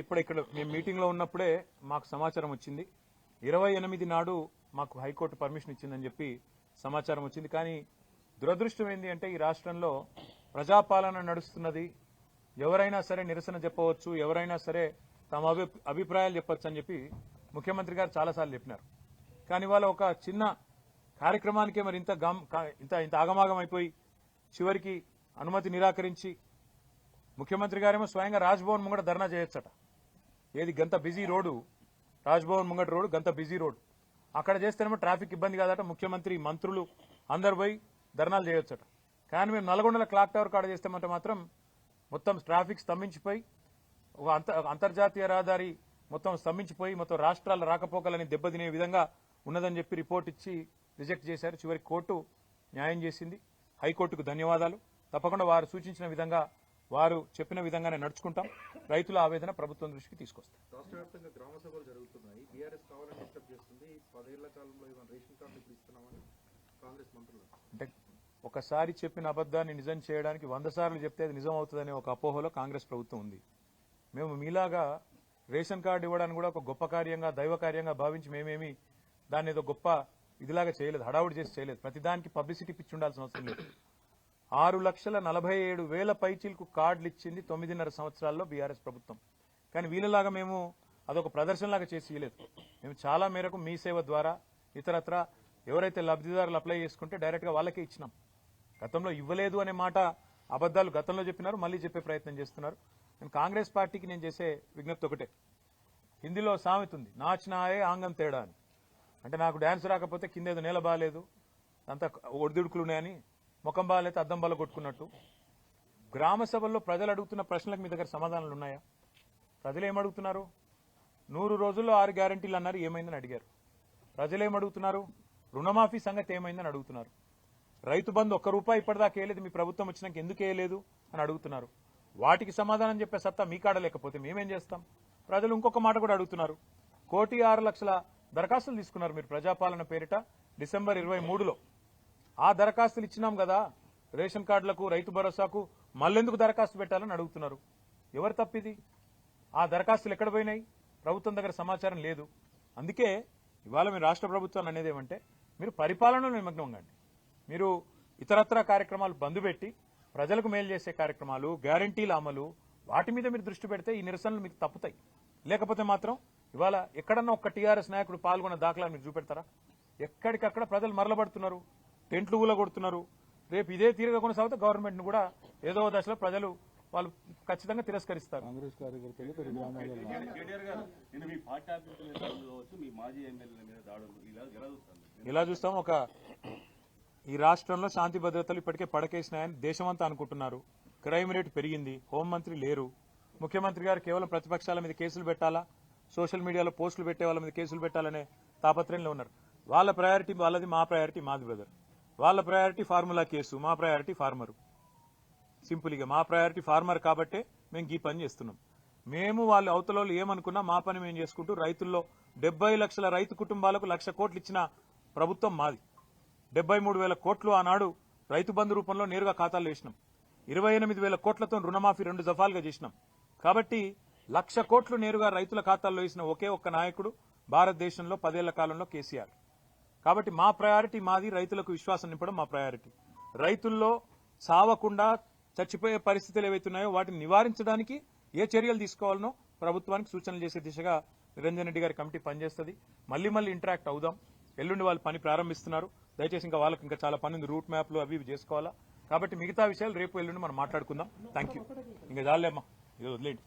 ఇక్కడ మేము మీటింగ్ లో ఉన్నప్పుడే మాకు సమాచారం వచ్చింది 28 నాడు మాకు హైకోర్టు పర్మిషన్ ఇచ్చిందని చెప్పి సమాచారం వచ్చింది. కానీ దురదృష్టం ఏంది అంటే ఈ రాష్ట్రంలో ప్రజాపాలన నడుస్తున్నది. ఎవరైనా సరే నిరసన చెప్పవచ్చు, ఎవరైనా సరే తమ అభిప్రాయాలు చెప్పొచ్చు అని చెప్పి ముఖ్యమంత్రి గారు చాలాసార్లు చెప్పినారు. కానీ వాళ్ళ ఒక చిన్న కార్యక్రమానికే మరి ఇంత ఆగమాగం అయిపోయి చివరికి అనుమతి నిరాకరించి ముఖ్యమంత్రి గారేమో స్వయంగా రాజ్భవన్ ముంగట ధర్నా చేయొచ్చట. ఏది గంత బిజీ రోడ్డు, రాజ్భవన్ ముంగట రోడ్డు గంత బిజీ రోడ్డు, అక్కడ చేస్తేనేమో ట్రాఫిక్ ఇబ్బంది కాదట. ముఖ్యమంత్రి మంత్రులు అందరు పోయి ధర్నాలు చేయొచ్చట. కానీ మేము నల్గొండల క్లాక్ టవర్ కాడ చేస్తామంటే మాత్రం మొత్తం ట్రాఫిక్ స్తంభించిపోయి ఒక అంతర్జాతీయ రహదారి మొత్తం స్తంభించిపోయి మొత్తం రాష్ట్రాల రాకపోకలని దెబ్బతినే విధంగా ఉన్నదని చెప్పి రిపోర్ట్ ఇచ్చి రిజెక్ట్ చేశారు. చివరికి కోర్టు న్యాయం చేసింది. హైకోర్టుకు ధన్యవాదాలు. తప్పకుండా వారు సూచించిన విధంగా, వారు చెప్పిన విధంగానే నడుచుకుంటాం. రైతుల ఆవేదన ప్రభుత్వం దృష్టికి తీసుకొస్తాం. రాష్ట్ర వ్యాప్తంగా గ్రామ సభలు జరుగుతున్నాయి. బీఆర్ఎస్ కావాలని డిస్టర్బ్ చేస్తుంది. 10 ఏళ్ల కాలంలో ఇవన్న రేషన్ కార్డులు ఇప్పుడు ఇస్తున్నామని కాంగ్రెస్ మంత్రులు అంటే ఒకసారి చెప్పిన అబద్దాన్ని నిజం చేయడానికి 100 సార్లు చెప్తే అది నిజం అవుతుందనే ఒక అపోహలో కాంగ్రెస్ ప్రభుత్వం ఉంది. మేము మీలాగా రేషన్ కార్డు ఇవ్వడానికి కూడా ఒక గొప్ప కార్యంగా, దైవ కార్యంగా భావించి మేమేమి దాన్ని ఏదో గొప్ప ఇదిలాగా చేయలేదు, హడావుడి చేసి చేయలేదు. ప్రతిదానికి పబ్లిసిటీ పిచ్చి ఉండాల్సిన అవసరం లేదు. 6,47,000 పైచీలకు కార్డులు ఇచ్చింది 9.5 సంవత్సరాల్లో బీఆర్ఎస్ ప్రభుత్వం. కానీ వీళ్ళలాగా మేము అదొక ప్రదర్శనలాగా చేసి ఇవ్వలేదు. మేము చాలా మేరకు మీ సేవ ద్వారా ఇతరత్ర ఎవరైతే లబ్ధిదారులు అప్లై చేసుకుంటే డైరెక్ట్ గా వాళ్ళకే ఇచ్చినాం. గతంలో ఇవ్వలేదు అనే మాట అబద్దాలు గతంలో చెప్పినారు, మళ్లీ చెప్పే ప్రయత్నం చేస్తున్నారు. నేను కాంగ్రెస్ పార్టీకి నేను చేసే విజ్ఞప్తి ఒకటే. హిందీలో సామెత ఉంది, నాచినాయే ఆంగం తేడా అని. అంటే నాకు డాన్స్ రాకపోతే కింద ఏదో నేల బాగాలేదు, అంతా ఒడిదుడుకులున్నాయని, ముఖం బాగాలేదు అద్దం బాల కొట్టుకున్నట్టు. గ్రామ సభల్లో ప్రజలు అడుగుతున్న ప్రశ్నలకు మీ దగ్గర సమాధానాలు ఉన్నాయా? ప్రజలు ఏమడుగుతున్నారు? 100 రోజుల్లో 6 గ్యారంటీలు అన్నారు, ఏమైందని అడిగారు. ప్రజలు ఏమడుగుతున్నారు? రుణమాఫీ సంగతి ఏమైందని అడుగుతున్నారు. రైతు బంధు ₹1 ఇప్పటిదాకా వేయలేదు, మీ ప్రభుత్వం వచ్చినాక ఎందుకు వేయలేదు అని అడుగుతున్నారు. వాటికి సమాధానం చెప్పే సత్తా మీ కాడ లేకపోతే మేమేం చేస్తాం? ప్రజలు ఇంకొక మాట కూడా అడుగుతున్నారు. 1,06,00,000 దరఖాస్తులు తీసుకున్నారు మీరు ప్రజాపాలన పేరిట డిసెంబర్ 23లో. ఆ దరఖాస్తులు ఇచ్చినాం కదా రేషన్ కార్డులకు, రైతు భరోసాకు, మళ్ళెందుకు దరఖాస్తు పెట్టాలని అడుగుతున్నారు. ఎవరు తప్పిది? ఆ దరఖాస్తులు ఎక్కడ పోయినాయి? ప్రభుత్వం దగ్గర సమాచారం లేదు. అందుకే ఇవాళ మీరు రాష్ట్ర ప్రభుత్వాన్ని అనేది ఏమంటే, మీరు పరిపాలనలో నిమగ్నం కండి. మీరు ఇతరత్ర కార్యక్రమాలు బంద్ పెట్టి ప్రజలకు మేలు చేసే కార్యక్రమాలు, గ్యారంటీల అమలు, వాటి మీద మీరు దృష్టి పెడితే ఈ నిరసనలు మీకు తప్పుతాయి. లేకపోతే మాత్రం ఇవాళ ఎక్కడన్నా ఒక్క టీఆర్ఎస్ నాయకుడు పాల్గొన్న దాఖలా మీరు చూపెడతారా? ఎక్కడికక్కడ ప్రజలు మరలబడుతున్నారు, టెంట్లు ఊలగొడుతున్నారు. రేపు ఇదే తీరుగా కొనసాగితే గవర్నమెంట్ ను కూడా ఏదో దశలో ప్రజలు వాళ్ళు ఖచ్చితంగా తిరస్కరిస్తారు. కాంగ్రెస్ కార్యకర్తలు ఇలా చూస్తాం. ఈ రాష్ట్రంలో శాంతి భద్రతలు ఇప్పటికే పడకేసినాయని దేశమంతా అనుకుంటున్నారు. క్రైమ్ రేటు పెరిగింది, హోంమంత్రి లేరు. ముఖ్యమంత్రి గారు కేవలం ప్రతిపక్షాల మీద కేసులు పెట్టాలా, సోషల్ మీడియాలో పోస్టులు పెట్టే వాళ్ళ మీద కేసులు పెట్టాలనే తాపత్రయంలో ఉన్నారు. వాళ్ళ ప్రయారిటీ వాళ్ళది, మా ప్రయారిటీ మాది బ్రదర్. వాళ్ళ ప్రయారిటీ ఫార్ములా కేసు, మా ప్రయారిటీ ఫార్మరు. సింపుల్గా మా ప్రయారిటీ ఫార్మర్ కాబట్టే మేము ఈ పని చేస్తున్నాం. మేము వాళ్ళు అవతలలో ఏమనుకున్నా మా పని మేము చేసుకుంటూ రైతుల్లో 70 లక్షల రైతు కుటుంబాలకు 1,00,000 కోట్లు ఇచ్చిన ప్రభుత్వం మాది. 73,000 కోట్లు ఆనాడు రైతు బంధు రూపంలో నేరుగా ఖాతాల్లో వేసినాం. 28,000 కోట్లతో రుణమాఫీ 2 దఫాలుగా చేసినాం. కాబట్టి 1,00,000 కోట్లు నేరుగా రైతుల ఖాతాల్లో వేసిన ఒకే ఒక్క నాయకుడు భారతదేశంలో 10 ఏళ్ల కాలంలో కేసీఆర్. కాబట్టి మా ప్రయారిటీ మాది. రైతులకు విశ్వాసం నింపడం మా ప్రయారిటీ. రైతుల్లో సావకుండా చచ్చిపోయే పరిస్థితులు ఏవైతున్నాయో వాటిని నివారించడానికి ఏ చర్యలు తీసుకోవాలనో ప్రభుత్వానికి సూచనలు చేసే దిశగా నిరంజన్ రెడ్డి గారి కమిటీ పనిచేస్తుంది. మళ్లీ ఇంటరాక్ట్ అవుదాం. ఎల్లుండి వాళ్ళు పని ప్రారంభిస్తున్నారు. దయచేసి ఇంకా వాళ్ళకి ఇంకా చాలా పని ఉంది, రూట్ మ్యాప్లు అవి చేసుకోవాలా. కాబట్టి మిగతా విషయాలు రేపు ఎల్లుండి మనం మాట్లాడుకుందాం. Thank you. ఇంకా చాలేమ్మా, ఇది వదిలేండి.